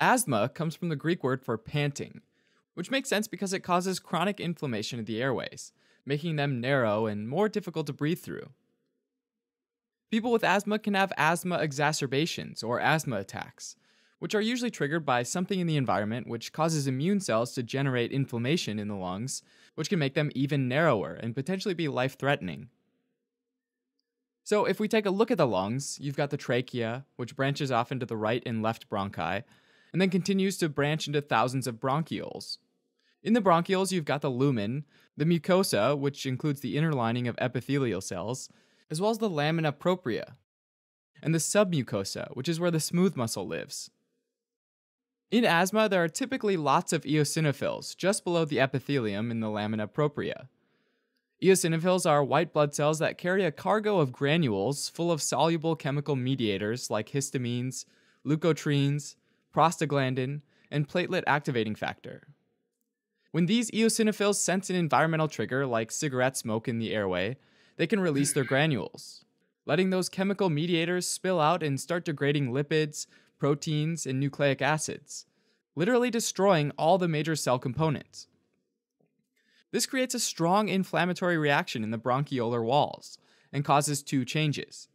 Asthma comes from the Greek word for panting, which makes sense because it causes chronic inflammation of the airways, making them narrow and more difficult to breathe through. People with asthma can have asthma exacerbations or asthma attacks, which are usually triggered by something in the environment which causes immune cells to generate inflammation in the lungs, which can make them even narrower and potentially be life-threatening. So if we take a look at the lungs, you've got the trachea, which branches off into the right and left bronchi, and then continues to branch into thousands of bronchioles. In the bronchioles, you've got the lumen, the mucosa, which includes the inner lining of epithelial cells, as well as the lamina propria, and the submucosa, which is where the smooth muscle lives. In asthma, there are typically lots of eosinophils just below the epithelium in the lamina propria. Eosinophils are white blood cells that carry a cargo of granules full of soluble chemical mediators like histamines, leukotrienes, prostaglandin, and platelet activating factor. When these eosinophils sense an environmental trigger like cigarette smoke in the airway, they can release their granules, letting those chemical mediators spill out and start degrading lipids, proteins, and nucleic acids, literally destroying all the major cell components. This creates a strong inflammatory reaction in the bronchiolar walls and causes two changes.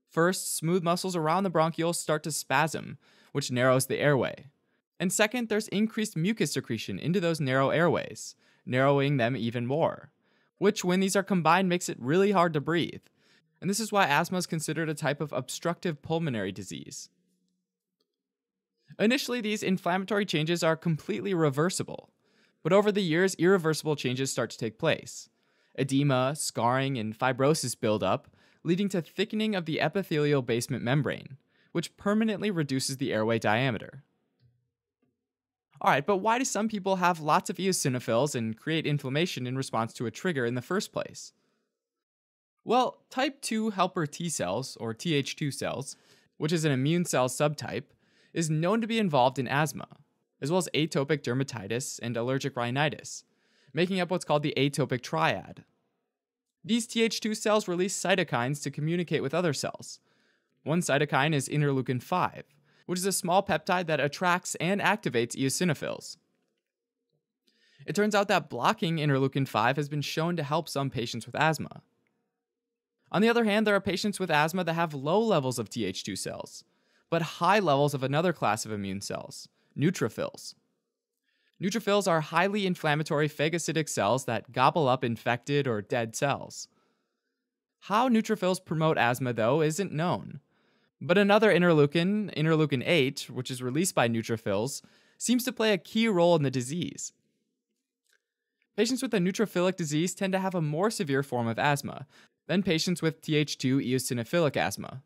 First, smooth muscles around the bronchioles start to spasm, which narrows the airway. And second, there's increased mucus secretion into those narrow airways, narrowing them even more, which, when these are combined, makes it really hard to breathe. And this is why asthma is considered a type of obstructive pulmonary disease. Initially, these inflammatory changes are completely reversible, but over the years, irreversible changes start to take place. Edema, scarring, and fibrosis build up, leading to thickening of the epithelial basement membrane, which permanently reduces the airway diameter. Alright, but why do some people have lots of eosinophils and create inflammation in response to a trigger in the first place? Well, type 2 helper T cells, or Th2 cells, which is an immune cell subtype, is known to be involved in asthma, as well as atopic dermatitis and allergic rhinitis, making up what's called the atopic triad. These Th2 cells release cytokines to communicate with other cells. One cytokine is interleukin 5, which is a small peptide that attracts and activates eosinophils. It turns out that blocking interleukin 5 has been shown to help some patients with asthma. On the other hand, there are patients with asthma that have low levels of Th2 cells, but high levels of another class of immune cells, neutrophils. Neutrophils are highly inflammatory phagocytic cells that gobble up infected or dead cells. How neutrophils promote asthma, though, isn't known. But another interleukin, interleukin 8, which is released by neutrophils, seems to play a key role in the disease. Patients with a neutrophilic disease tend to have a more severe form of asthma than patients with Th2 eosinophilic asthma.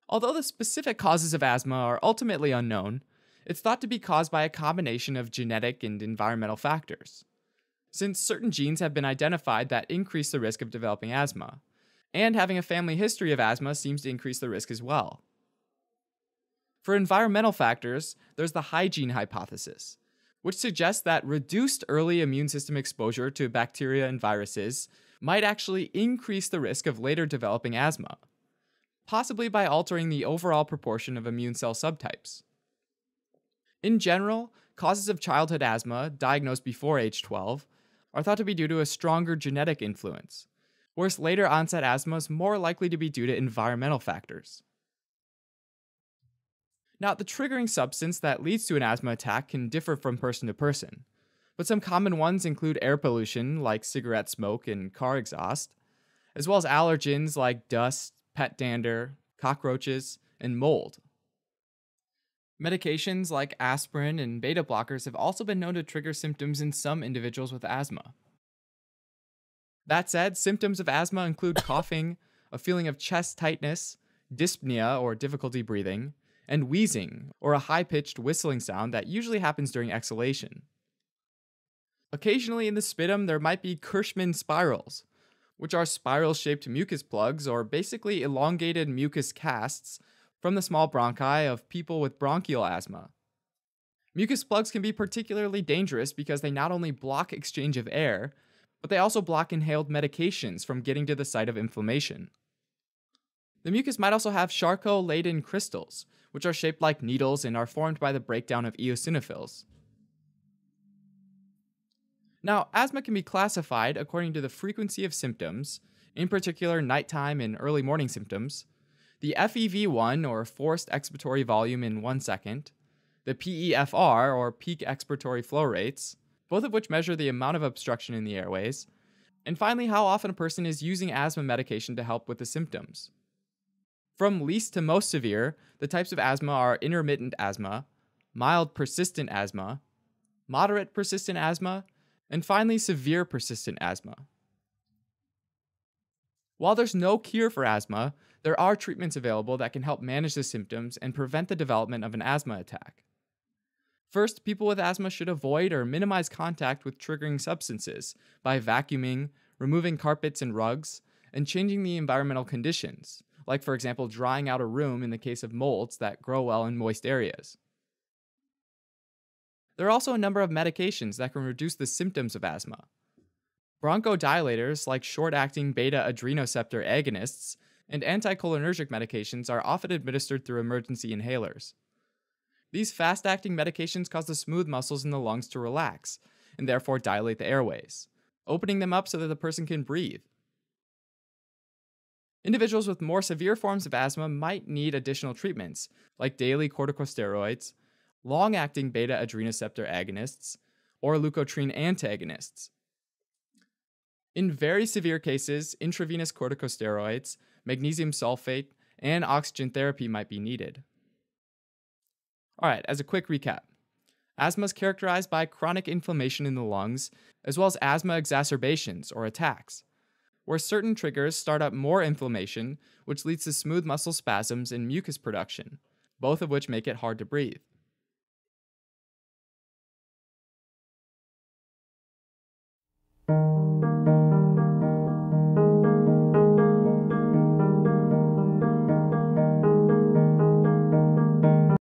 Although the specific causes of asthma are ultimately unknown, it's thought to be caused by a combination of genetic and environmental factors, since certain genes have been identified that increase the risk of developing asthma, and having a family history of asthma seems to increase the risk as well. For environmental factors, there's the hygiene hypothesis, which suggests that reduced early immune system exposure to bacteria and viruses might actually increase the risk of later developing asthma, possibly by altering the overall proportion of immune cell subtypes. In general, causes of childhood asthma diagnosed before age 12 are thought to be due to a stronger genetic influence, whereas later onset asthma is more likely to be due to environmental factors. Now, the triggering substance that leads to an asthma attack can differ from person to person, but some common ones include air pollution like cigarette smoke and car exhaust, as well as allergens like dust, pet dander, cockroaches, and mold. Medications like aspirin and beta blockers have also been known to trigger symptoms in some individuals with asthma. That said, symptoms of asthma include coughing, a feeling of chest tightness, dyspnea or difficulty breathing, and wheezing, or a high-pitched whistling sound that usually happens during exhalation. Occasionally in the sputum, there might be Kirschmann spirals, which are spiral-shaped mucus plugs or basically elongated mucus casts from the small bronchi of people with bronchial asthma. Mucus plugs can be particularly dangerous because they not only block exchange of air, but they also block inhaled medications from getting to the site of inflammation. The mucus might also have Charcot-Leyden crystals, which are shaped like needles and are formed by the breakdown of eosinophils. Now, asthma can be classified according to the frequency of symptoms, in particular nighttime and early morning symptoms, the FEV1 or forced expiratory volume in 1 second, the PEFR or peak expiratory flow rates, both of which measure the amount of obstruction in the airways, and finally how often a person is using asthma medication to help with the symptoms. From least to most severe, the types of asthma are intermittent asthma, mild persistent asthma, moderate persistent asthma, and finally severe persistent asthma. While there's no cure for asthma, there are treatments available that can help manage the symptoms and prevent the development of an asthma attack. First, people with asthma should avoid or minimize contact with triggering substances by vacuuming, removing carpets and rugs, and changing the environmental conditions, like for example drying out a room in the case of molds that grow well in moist areas. There are also a number of medications that can reduce the symptoms of asthma. Bronchodilators like short-acting beta-adrenoceptor agonists and anticholinergic medications are often administered through emergency inhalers. These fast-acting medications cause the smooth muscles in the lungs to relax and therefore dilate the airways, opening them up so that the person can breathe. Individuals with more severe forms of asthma might need additional treatments like daily corticosteroids, long-acting beta-adrenoceptor agonists, or leukotriene antagonists. In very severe cases, intravenous corticosteroids, magnesium sulfate, and oxygen therapy might be needed. Alright, as a quick recap, asthma is characterized by chronic inflammation in the lungs, as well as asthma exacerbations or attacks, where certain triggers start up more inflammation, which leads to smooth muscle spasms and mucus production, both of which make it hard to breathe.